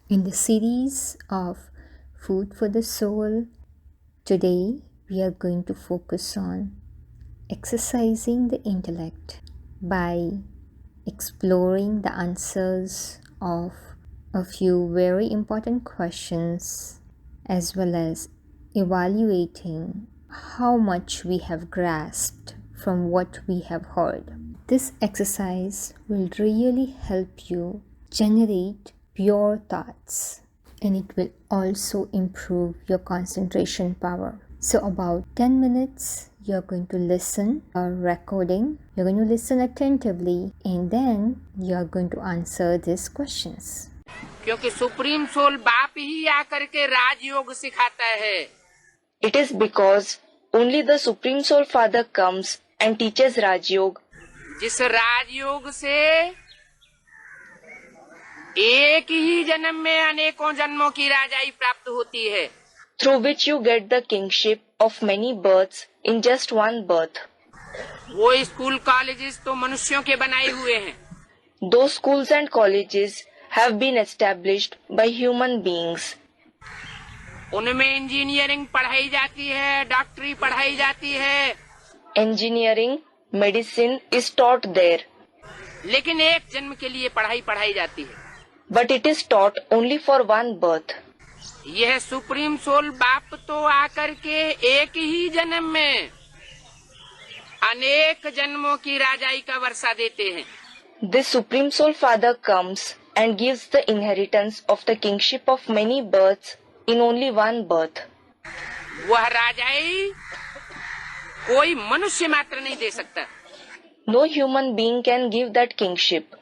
In the series of Food for the Soul, today we are going to focus on exercising the intellect by exploring the answers of a few very important questions as well as evaluating how much we have grasped from what we have heard. This exercise will really help you generate pure thoughts and it will also improve your concentration power. So about 10 minutes you're going to listen a recording, you're going to listen attentively and then you're going to answer these questions. क्योंकि supreme soul बाप ही आकर के राजयोग सिखाता है. It is because only the Supreme Soul Father comes and teaches Rajyog. जिस राजयोग से एक ही जन्म में अनेकों जन्मों की राजाई प्राप्त होती है. Through which you get the kingship of many births in just one birth. वो स्कूल कॉलेजेस तो मनुष्यों के बनाए हुए हैं. Those schools and colleges have been established by human beings. उनमें इंजीनियरिंग पढ़ाई जाती है, डॉक्टरी पढ़ाई जाती है. Engineering, medicine is taught there. लेकिन एक जन्म के लिए पढ़ाई जाती है. But it is taught only for one birth. यह सुप्रीम सोल बाप तो आकर के एक ही जन्म में अनेक जन्मों की राजाई का वर्षा देते हैं. This Supreme Soul Father comes and gives the inheritance of the kingship of many births in only one birth. वह राजाई कोई मनुष्य मात्र नहीं दे सकता. No human being can give that kingship.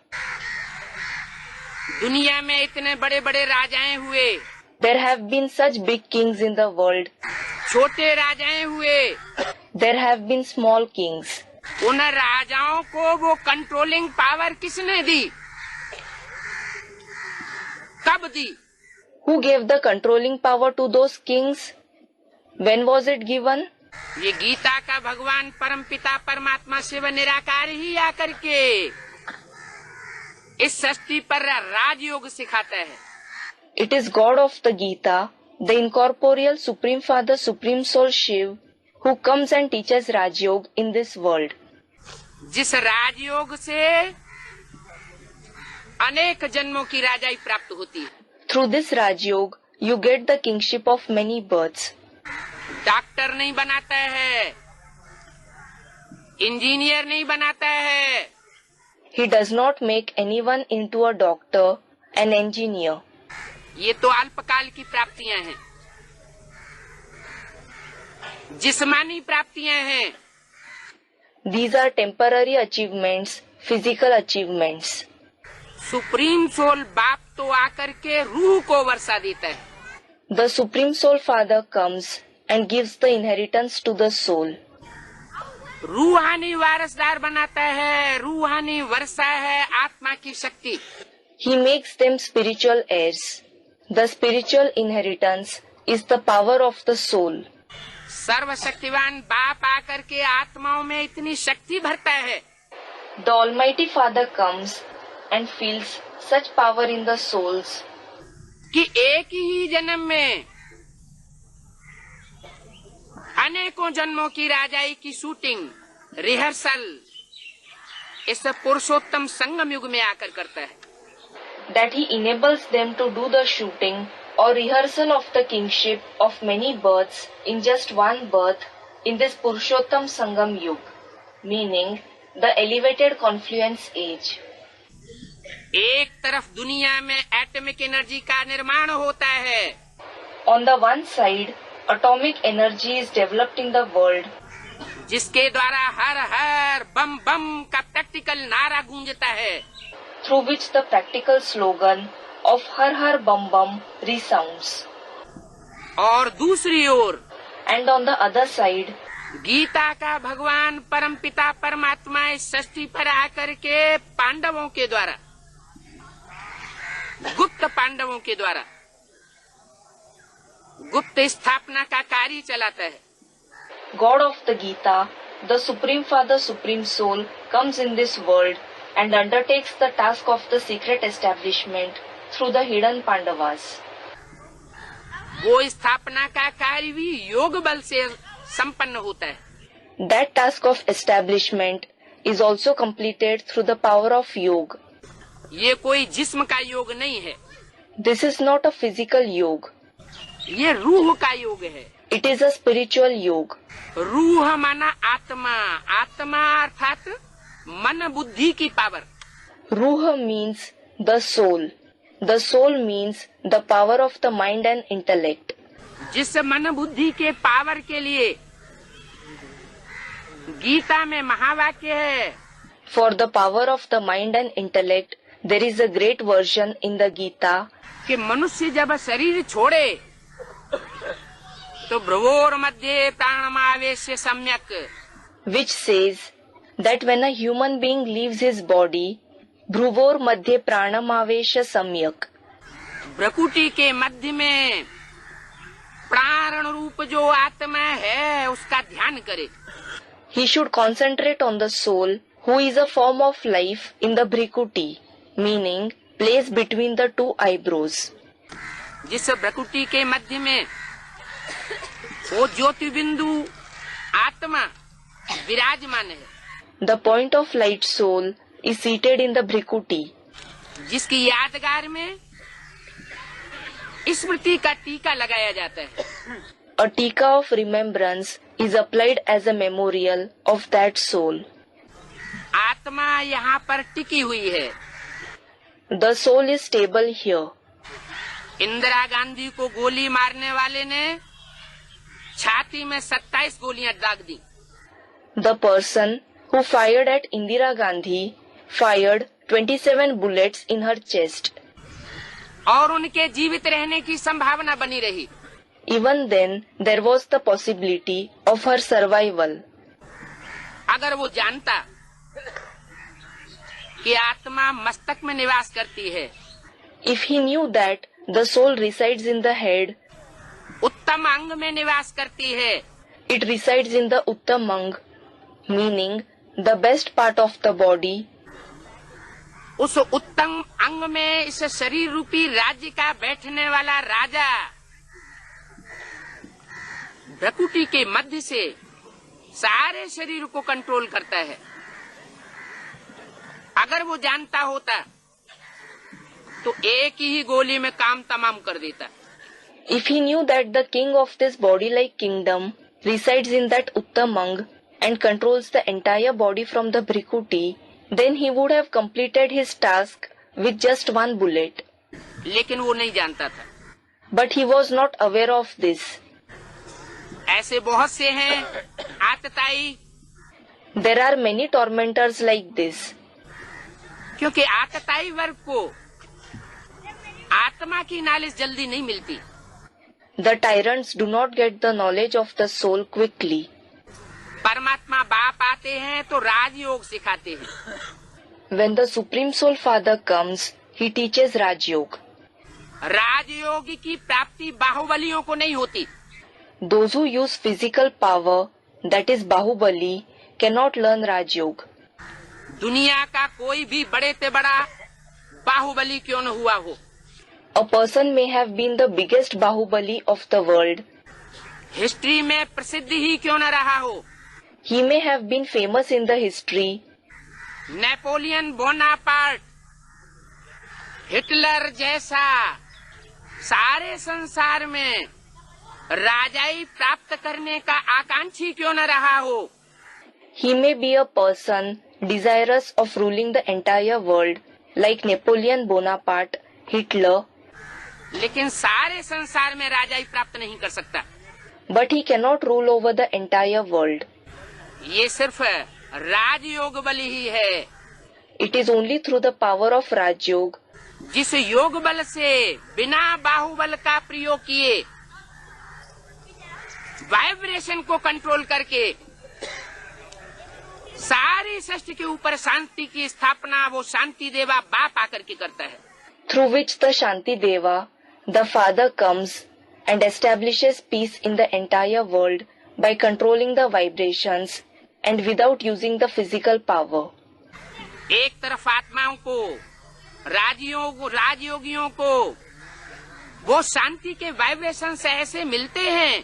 दुनिया में इतने बड़े बड़े राजाएं हुए, There have been such big kings in the world. छोटे राजाएं हुए. There have been small kings. उन राजाओं को वो कंट्रोलिंग पावर किसने दी, कब दी? Who gave the controlling power to those kings? When was it given? ये गीता का भगवान परमपिता परमात्मा शिव निराकार ही आकर के इस सृष्टि पर राजयोग सिखाता है. It is God of the Gita, the incorporeal Supreme Father, Supreme Soul Shiv, who comes and teaches Rajyog in this world. जिस राजयोग से अनेक जन्मों की राजाई प्राप्त होती है. Through this Rajyog, you get the kingship of many births. Doctor नहीं बनाता है, इंजीनियर नहीं बनाता है. He does not make anyone into a doctor, an engineer. ये तो अल्पकाल की प्राप्तियां हैं, जिस्मानी प्राप्तियां हैं. These are temporary achievements, physical achievements. Supreme soul बाप तो आकर के रूह को वर्षा देता है. The Supreme Soul Father comes and gives the inheritance to the soul. रूहानी वारसदार बनाता है. रूहानी वर्षा है आत्मा की शक्ति. He makes them spiritual heirs. The spiritual inheritance is the power of the soul. सर्वशक्तिवान बाप आकर के आत्माओं में इतनी शक्ति भरता है. The Almighty Father comes and feels such power in the souls कि एक ही जन्म में अनेकों जन्मों की राजाई की शूटिंग, रिहर्सल इस पुरुषोत्तम संगम युग में आकर करता है. that He enables them to do the shooting or rehearsal of the kingship of many births in just one birth in this Purushottam Sangam Yug, meaning the elevated confluence age. एक तरफ दुनिया में एटॉमिक एनर्जी का निर्माण होता है. On the one side, atomic energy is developed in the world, जिसके द्वारा हर हर बम बम का प्रैक्टिकल नारा गूंजता है. through which the practical slogan of Har Har Bum Bum resounds. और दूसरी ओर And on the other side, Gita का भगवान परमपिता परमात्मा इस सृष्टि पर आकर के पांडवों के द्वारा, गुप्त पांडवों के द्वारा गुप्त स्थापना का कार्य चलाता है. God of the Gita, the Supreme Father, Supreme Soul, comes in this world and undertakes the task of the secret establishment through the hidden Pandavas. वो स्थापना का कार्य भी योग बल से संपन्न होता है. That task of establishment is also completed through the power of yoga. ये कोई जिस्म का योग नहीं है. This is not a physical yoga. ये रूह का योग है. It is a spiritual yoga. रूह माना आत्मा. आत्मा अर्थात मन बुद्धि की power. Ruha means the soul. The soul means the power of the mind and intellect. जिस मन बुद्धि के पावर के लिए गीता में महावाक्य है. For the power of the mind and intellect, there is a great version in the Gita कि मनुष्य जब शरीर छोड़े तो भ्रुवोर मध्ये प्राणमावेश्य सम्यक, which says that when a human being leaves his body, Bhruvor Madhye Pranamavesha Samyak. भ्रकुटी के मध्य में प्राण रूप जो आत्मा है उसका ध्यान करे. He should concentrate on the soul, who is a form of life in the Bhrikuti, meaning place between the two eyebrows. जिस भ्रकुटी के मध्य में वो ज्योति बिंदु आत्मा विराजमान है. The point of light soul is seated in the Bhrikuti. जिसकी यादगार में स्मृति का टीका लगाया जाता है. A tika of remembrance is applied as a memorial of that soul. आत्मा यहाँ पर टिकी हुई है. The soul is stable here. Indira Gandhi को गोली मारने वाले ने छाती में 27 गोलियां दाग दी. The person who fired at Indira Gandhi fired 27 bullets in her chest. और उनके जीवित रहने की संभावना बनी रही. Even then, there was the possibility of her survival. अगर वो जानता कि आत्मा मस्तक में निवास करती है, If he knew that the soul resides in the head, उत्तम अंग में निवास करती है, it resides in the Uttamang, meaning the best part of the body, उस उत्तम अंग में इस शरीर रूपी राज्य का बैठने वाला राजा भ्रकुटी के मध्य से सारे शरीर को कंट्रोल करता है. अगर वो जानता होता तो एक ही गोली में काम तमाम कर देता. If he knew that the king of this body-like kingdom resides in that Uttamang and controls the entire body from the Bhrikuti, then he would have completed his task with just one bullet. लेकिन वो नहीं जानता था. But he was not aware of this. ऐसे बहुत से हैं आतताई. There are many tormentors like this. क्योंकि आतताई वर्ग को आत्मा की नॉलेज जल्दी नहीं मिलती. The tyrants do not get the knowledge of the soul quickly. परमात्मा बाप आते हैं तो राजयोग सिखाते हैं. When the Supreme Soul Father comes, he teaches Raj Yoga. राजयोग की प्राप्ति बाहुबलियों को नहीं होती. Those who use physical power, that is Bahubali, cannot learn Raj Yoga. दुनिया का कोई भी बड़े से बड़ा बाहुबली क्यों न हुआ हो, A person may have been the biggest Bahubali of the world. History में प्रसिद्ध ही क्यों न रहा हो, He may have been famous in the history. Napoleon Bonaparte, Hitler जैसा सारे संसार में राजाई प्राप्त करने का आकांक्षी क्यों न रहा हो, He may be a person desirous of ruling the entire world, like Napoleon Bonaparte, Hitler, लेकिन सारे संसार में राजाई प्राप्त नहीं कर सकता. but he cannot rule over the entire world. ये सिर्फ राजयोग बल ही है, It is only through the power of Raj Yoga, जिस योग बल से बिना बाहुबल का प्रयोग किए वाइब्रेशन को कंट्रोल करके सारी सृष्टि के ऊपर शांति की स्थापना वो शांति देवा बाप आकर के करता है. through which the Shanti Deva, the Father, comes and establishes peace in the entire world by controlling the vibrations and without using the physical power. एक तरफ आत्माओं को राजयोगियों को वो शांति के वाइब्रेशन से ऐसे मिलते हैं.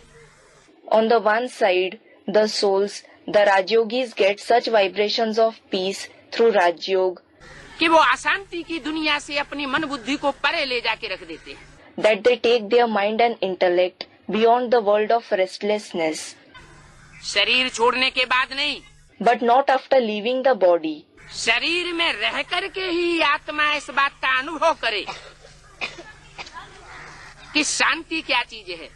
On the one side, the souls, the Rajyogis get such vibrations of peace through Rajyog कि वो अशांति की दुनिया से अपनी मन बुद्धि को परे ले जाके रख देते हैं. that they take their mind and intellect beyond the world of restlessness, शरीर छोड़ने के बाद नहीं, but not after leaving the body. शरीर में रह करके ही आत्मा इस बात का अनुभव करे कि शांति क्या चीज है.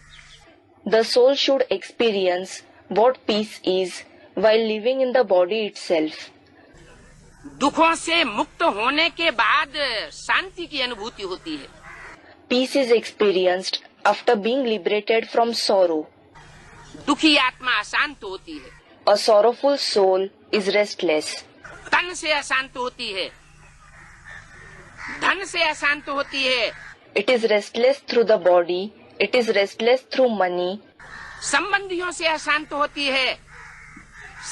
The soul should experience what peace is while living in the body itself. दुखों से मुक्त होने के बाद शांति की अनुभूति होती है. Peace is experienced after being liberated from sorrow. दुखी आत्मा अशांत होती है. A sorrowful soul is restless. तन से अशांत होती है, धन से अशांत होती है, It is restless through the body. It is restless through money. संबंधियों से अशांत होती है,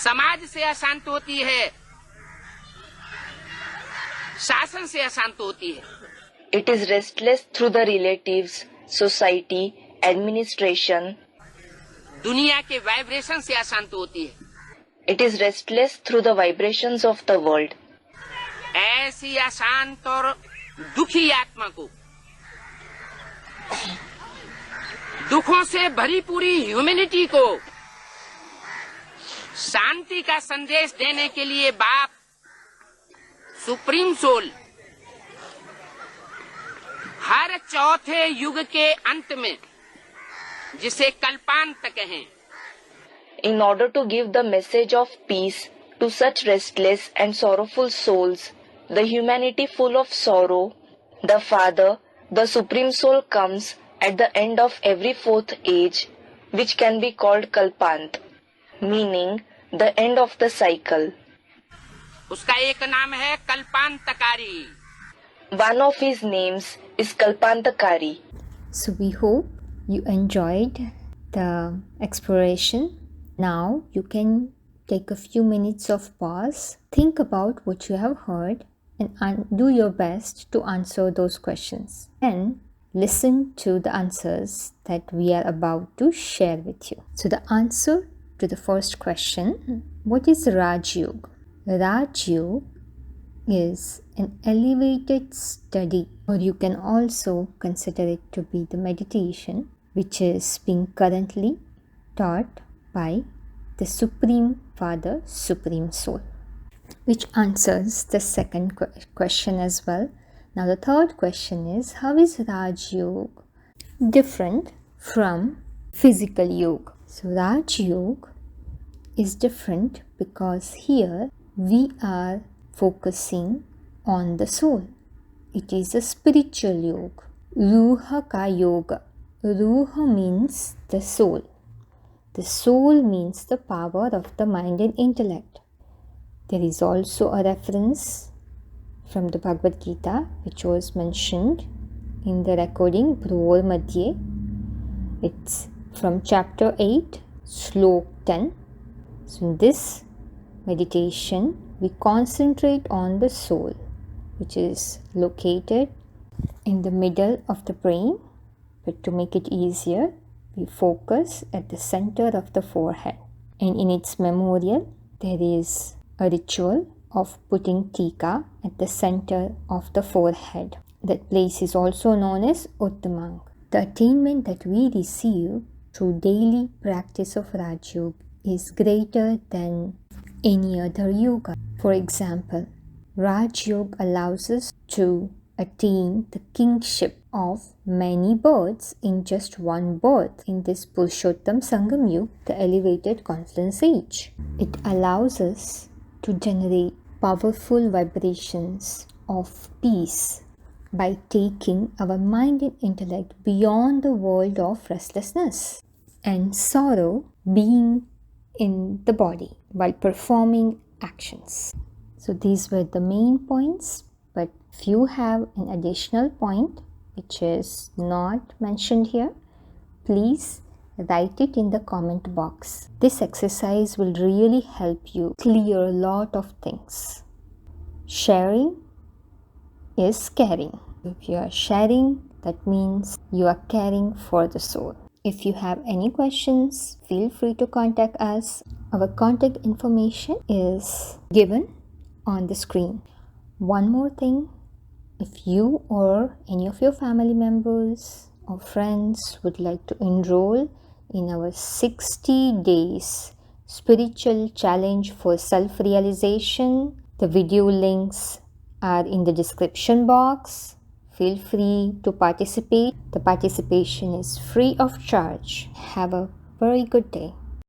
समाज से अशांत होती है, शासन से अशांत होती है. It is restless through the relatives, society, administration. दुनिया के वाइब्रेशन से अशांत होती है. It is restless through the vibrations of the world. ऐसी अशांत और दुखी आत्मा को दुखों से भरी पूरी ह्यूमैनिटी को शांति का संदेश देने के लिए बाप सुप्रीम सोल हर चौथे युग के अंत में, जिसे कल्पांत कहें, In order to give the message of peace to such restless and sorrowful souls, the humanity full of sorrow, the Father, the Supreme Soul comes at the end of every fourth age, which can be called Kalpant, meaning the end of the cycle. उसका एक नाम है कल्पांतकारी. One of his names is Kalpantakari. So we hope you enjoyed the exploration. Now you can take a few minutes of pause, think about what you have heard, and do your best to answer those questions. And listen to the answers that we are about to share with you. So the answer to the first question, what is Raj Yoga? Raj Yoga is an elevated study, or you can also consider it to be the meditation which is being currently taught by the Supreme Father, Supreme Soul, which answers the second question as well. Now the third question is, how is Raj Yoga different from physical yoga? So Raj Yoga is different because here we are focusing on the soul. It is a spiritual yoga. Ruha ka yoga. Ruha means the soul. The soul means the power of the mind and intellect. There is also a reference from the Bhagavad Gita which was mentioned in the recording Bhror Madhye. It's from chapter 8, slok 10. So in this meditation, we concentrate on the soul, which is located in the middle of the brain. But to make it easier, we focus at the center of the forehead. And in its memorial, there is a ritual of putting tika at the center of the forehead. That place is also known as Uttamang. The attainment that we receive through daily practice of Raj Yoga is greater than any other yoga. For example, Raj Yoga allows us to attain the kingship of many births in just one birth in this Purushottam Sangam Yuga, the elevated confluence age. It allows us to generate powerful vibrations of peace by taking our mind and intellect beyond the world of restlessness and sorrow being in the body while performing actions. So these were the main points, but if you have an additional point which is not mentioned here, please write it in the comment box. This exercise will really help you clear a lot of things. Sharing is caring. If you are sharing, that means you are caring for the soul. If you have any questions, feel free to contact us. Our contact information is given on the screen. One more thing, if you or any of your family members or friends would like to enroll in our 60 days spiritual challenge for self-realization, the video links are in the description box. Feel free to participate. The participation is free of charge. Have a very good day.